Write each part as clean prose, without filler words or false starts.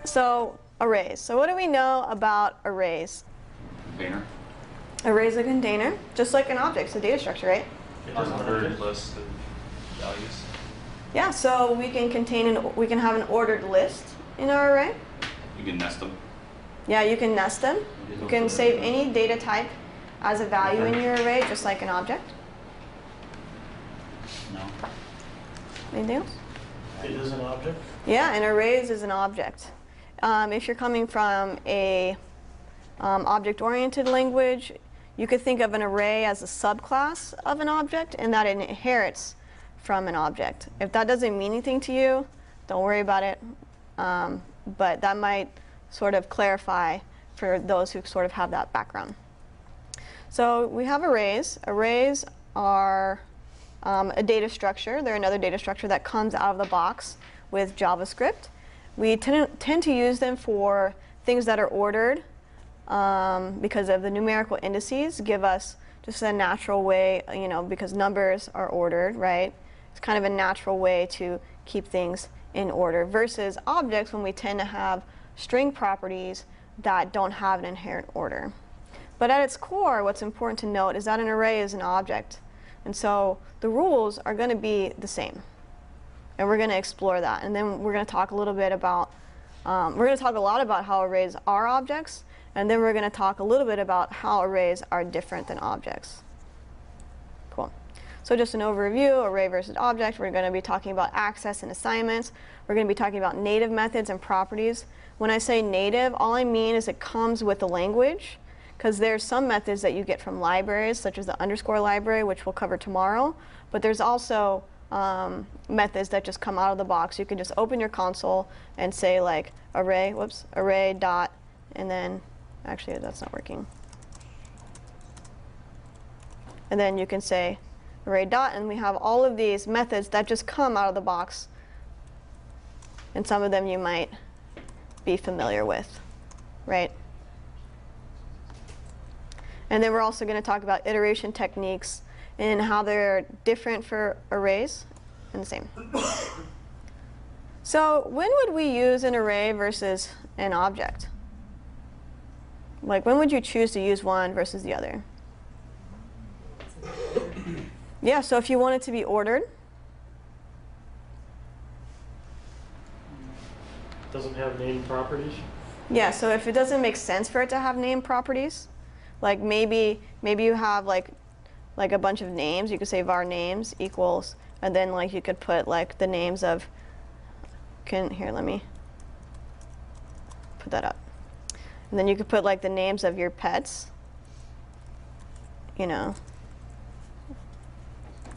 So arrays. So what do we know about arrays? Container. Array is a container, just like an object. It's a data structure, right? Unordered list of values. Yeah. So we can we can have an ordered list in our array. You can nest them. Yeah, you can nest them. You can save any data type as a value in your array, just like an object. No. Anything else? It is an object? Yeah, an arrays is an object. If you're coming from a object-oriented language, you could think of an array as a subclass of an object, and that it inherits from an object. If that doesn't mean anything to you, don't worry about it. But that might sort of clarify for those who sort of have that background. So we have arrays. Arrays are a data structure. They're another data structure that comes out of the box with JavaScript. We tend to use them for things that are ordered because of the numerical indices give us just a natural way, because numbers are ordered, right? It's kind of a natural way to keep things in order versus objects when we tend to have string properties that don't have an inherent order. But at its core, what's important to note is that an array is an object. And so the rules are going to be the same. And we're going to explore that. And then we're going to talk a little bit about, we're going to talk a lot about how arrays are objects. And then we're going to talk a little bit about how arrays are different than objects. Cool. So just an overview, array versus object. We're going to be talking about access and assignments. We're going to be talking about native methods and properties. When I say native, all I mean is it comes with the language, because there's some methods that you get from libraries, such as the underscore library, which we'll cover tomorrow. But there's also methods that just come out of the box. You can just open your console and say like array dot, and then, actually that's not working. And then you can say array dot, and we have all of these methods that just come out of the box. And some of them you might be familiar with, right? And then we're also going to talk about iteration techniques and how they're different for arrays and the same. So when would we use an array versus an object? Like when would you choose to use one versus the other? Yeah, so if you want it to be ordered. Doesn't have name properties? Yeah, so if it doesn't make sense for it to have name properties, like maybe you have like a bunch of names, you could say var names equals, and then like you could put like the names of, here, let me put that up. And then you could put like the names of your pets,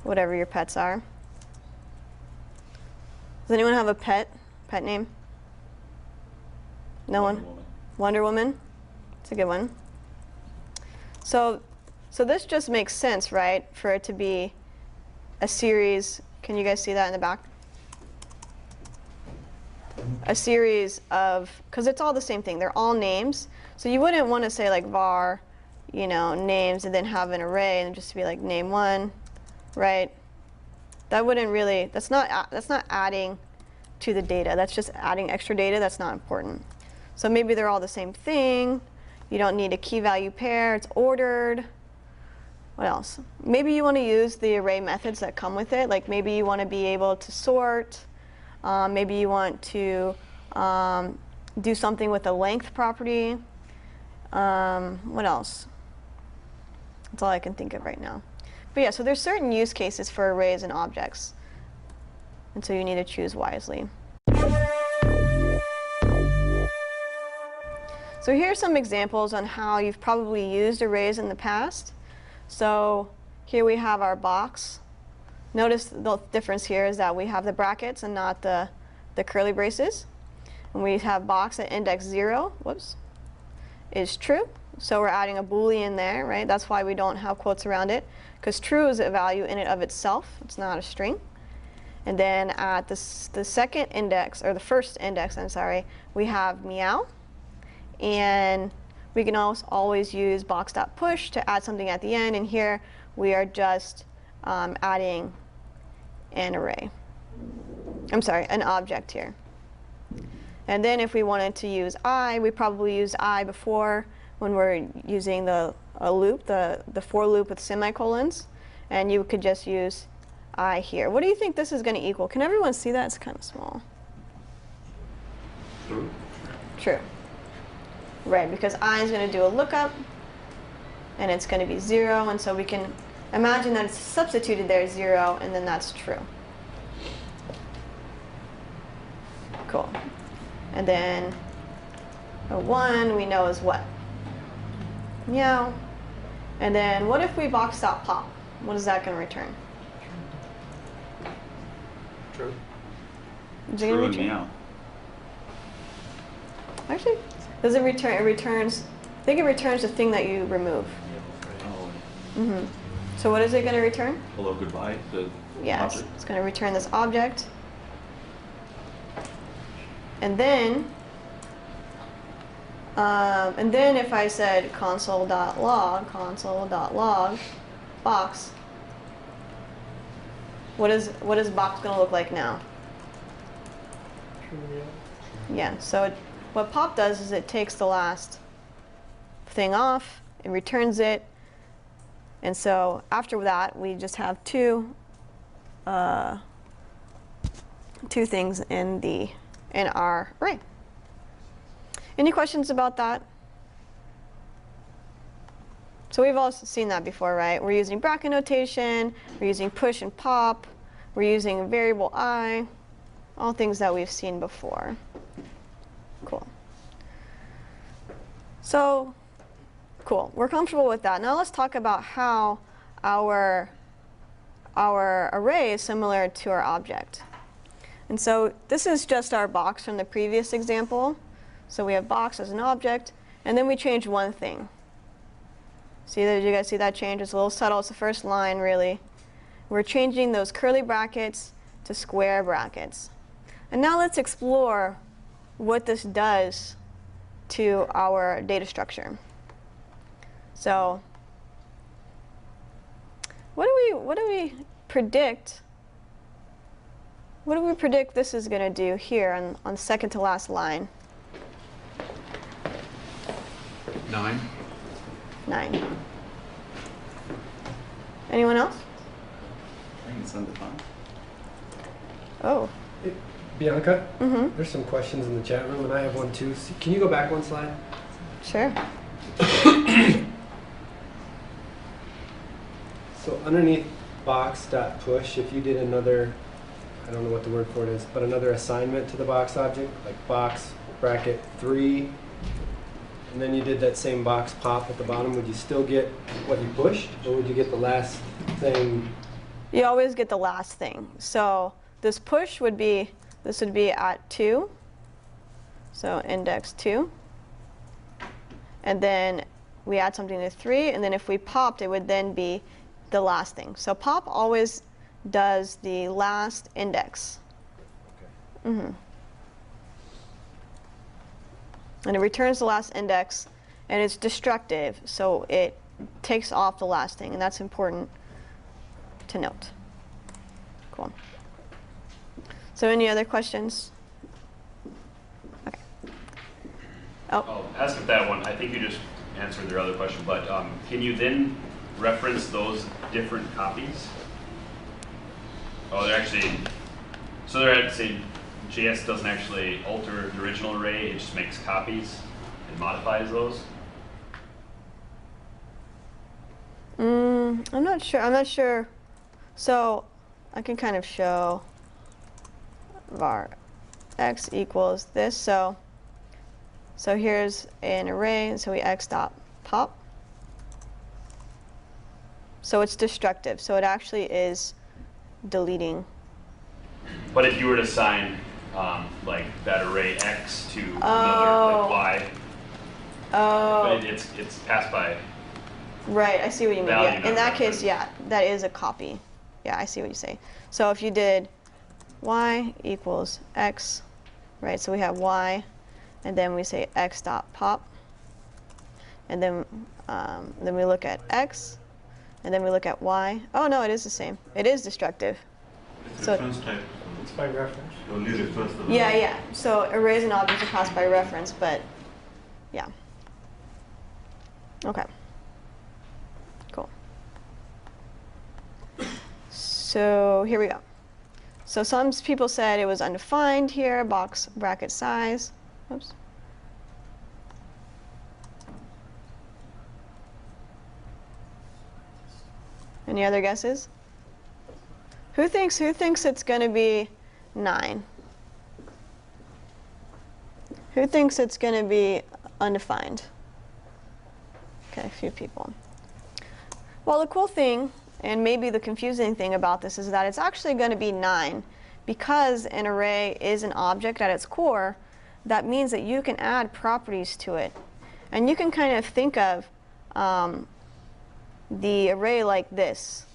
whatever your pets are. Does anyone have a pet name? No one? Wonder Woman? It's a good one. So this just makes sense, right? For it to be a series. Can you guys see that in the back? A series of, because it's all the same thing. They're all names. So you wouldn't want to say like var, names, and then have an array and just be like name one, right? That wouldn't really, that's not adding to the data. That's just adding extra data. That's not important. So maybe they're all the same thing. You don't need a key value pair. It's ordered. What else? Maybe you want to use the array methods that come with it. Like maybe you want to be able to sort. Maybe you want to do something with a length property. What else? That's all I can think of right now. But yeah, so there's certain use cases for arrays and objects. And so you need to choose wisely. So here are some examples on how you've probably used arrays in the past. So here we have our box. Notice the difference here is that we have the brackets and not the curly braces. And we have box at index 0, is true. So we're adding a Boolean there, right? That's why we don't have quotes around it, because true is a value in and of itself. It's not a string. And then at the second index, or the first index, I'm sorry, we have meow. And we can also always use box.push to add something at the end. And here we are just adding an array. I'm sorry, an object here. And then if we wanted to use I, we probably use I before when we're using a loop, the for loop with semicolons. And you could just use I here. What do you think this is going to equal? Can everyone see that? It's kind of small. True. True. Right, because I is going to do a lookup, and it's going to be 0, and so we can imagine that it's substituted there 0, and then that's true. Cool. And then a 1 we know is what? Meow. And then what if we box.pop? What is that going to return? True. Is it gonna True and return? meow. Actually, does it return? It returns. I think it returns the thing that you remove. Oh, So what is it going to return? hello, goodbye. The Yeah, object. it's going to return this object. And then if I said console.log box, what is box going to look like now? True, yeah. Yeah, so what pop does is it takes the last thing off, it returns it, and so after that we just have two things in our array. Any questions about that? So we've all seen that before, right? We're using bracket notation, we're using push and pop, we're using variable I, all things that we've seen before. Cool. So, cool. We're comfortable with that. Now let's talk about how our array is similar to our object. And so this is just our box from the previous example. So we have box as an object, and then we change one thing. See, did you guys see that change? It's a little subtle. It's the first line, really. We're changing those curly brackets to square brackets. And now let's explore what this does to our data structure. So what do we predict? What do we predict this is going to do here on second to last line? 9. 9. Anyone else? I think it's undefined. Oh. Bianca, Mm-hmm. there's some questions in the chat room, and I have one too. Can you go back one slide? Sure. So underneath box.push, if you did another, I don't know what the word for it is, but another assignment to the box object, like box bracket 3, and then you did that same box pop at the bottom, would you still get what you pushed, or would you get the last thing? You always get the last thing. So this push would be, this would be at 2. So index 2. And then we add something to 3, and then if we popped, it would then be the last thing. So pop always does the last index. Okay. Mm-hmm. And it returns the last index, and it's destructive, so it takes off the last thing, and that's important to note. Cool. So any other questions? Okay. Oh, I'll ask if that one, I think you just answered their other question, but can you then reference those different copies? Oh, they're actually, so they're at, say, JS doesn't actually alter the original array, it just makes copies and modifies those? I'm not sure. I'm not sure. So I can kind of show var x equals this. So here's an array, and so we x dot pop. So it's destructive. So it actually is deleting. But if you were to assign like that array x to another like y, Oh. but it's passed by. Right, I see what you mean. Value, Yeah. In not that case, reference. yeah, that is a copy. Yeah, I see what you say. So if you did y equals x, right? So we have y, and then we say x dot pop, and then we look at x, and then we look at y. Oh no, it is the same. It is destructive. It's So- reference type It's by reference. You'll need it first of all. Yeah, yeah. So arrays and objects are passed by reference, but yeah. Okay. Cool. So here we go. So some people said it was undefined here, box bracket size. Oops. Any other guesses? Who thinks it's going to be 9? Who thinks it's going to be undefined? Okay, a few people. Well, the cool thing, and maybe the confusing thing about this, is that it's actually going to be 9. Because an array is an object at its core, that means that you can add properties to it. And you can kind of think of the array like this.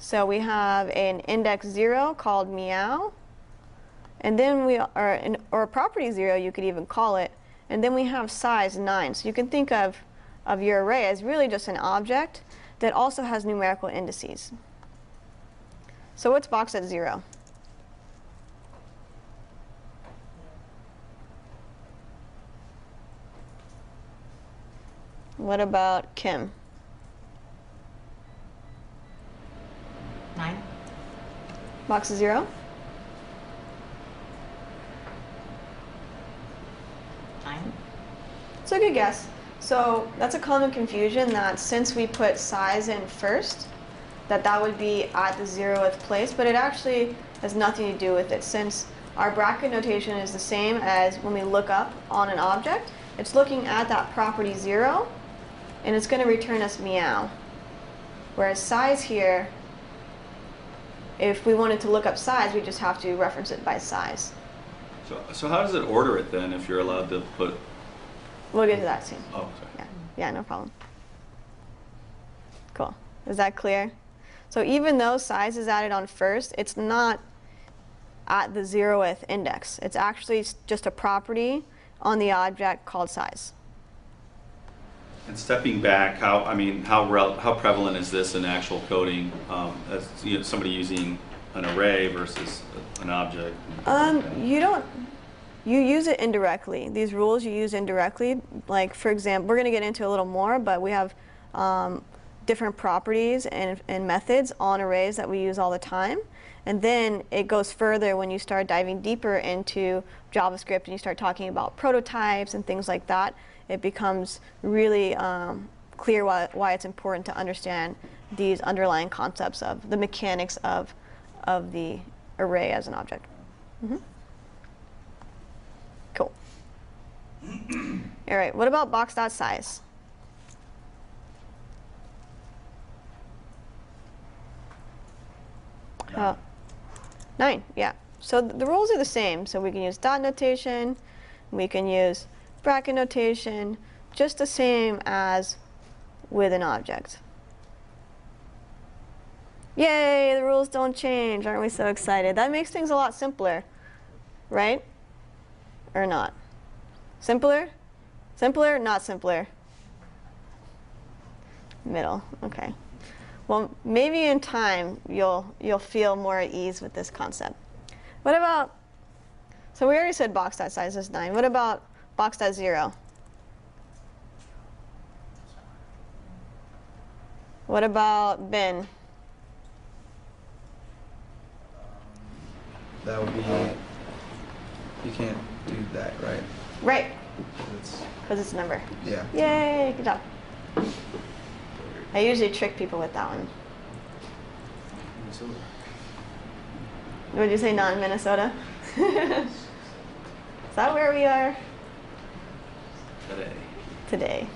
So we have an index 0 called meow, and then or property 0, you could even call it, and then we have size 9. So you can think of your array as really just an object that also has numerical indices. So what's boxed at 0? What about Kim? 9. Box 0? 9. It's a good guess. So that's a common confusion, that since we put size in first, that would be at the 0th place, but it actually has nothing to do with it. Since our bracket notation is the same as when we look up on an object, it's looking at that property 0, and it's going to return us meow. Whereas size here, if we wanted to look up size, we just have to reference it by size. So how does it order it then if you're allowed to put? We'll get to that soon. Oh, sorry. Yeah, yeah, no problem. Cool. Is that clear? So even though size is added on first, it's not at the 0th index. It's actually just a property on the object called size. And stepping back, how prevalent is this in actual coding? As somebody using an array versus an object. You use it indirectly. These rules you use indirectly. Like, for example, we're going to get into a little more, but we have different properties and methods on arrays that we use all the time. And then it goes further when you start diving deeper into JavaScript and you start talking about prototypes and things like that. It becomes really clear why it's important to understand these underlying concepts of the mechanics of the array as an object. Mm-hmm. Cool. All right, what about box.size? No. 9, yeah. So the rules are the same. So we can use dot notation, we can use bracket notation, just the same as with an object. Yay, the rules don't change. Aren't we so excited? That makes things a lot simpler, right? Or not? Simpler? Simpler, not simpler? Middle, okay. Well, maybe in time you'll feel more at ease with this concept. What about, so we already said box.size is 9. What about box.0? What about bin? That would be, you can't do that, right? Right, 'Cause it's, because it's a number. yeah. Yay, good job. I usually trick people with that one. Minnesota. What did you say, non-Minnesota? Is that where we are Today. today?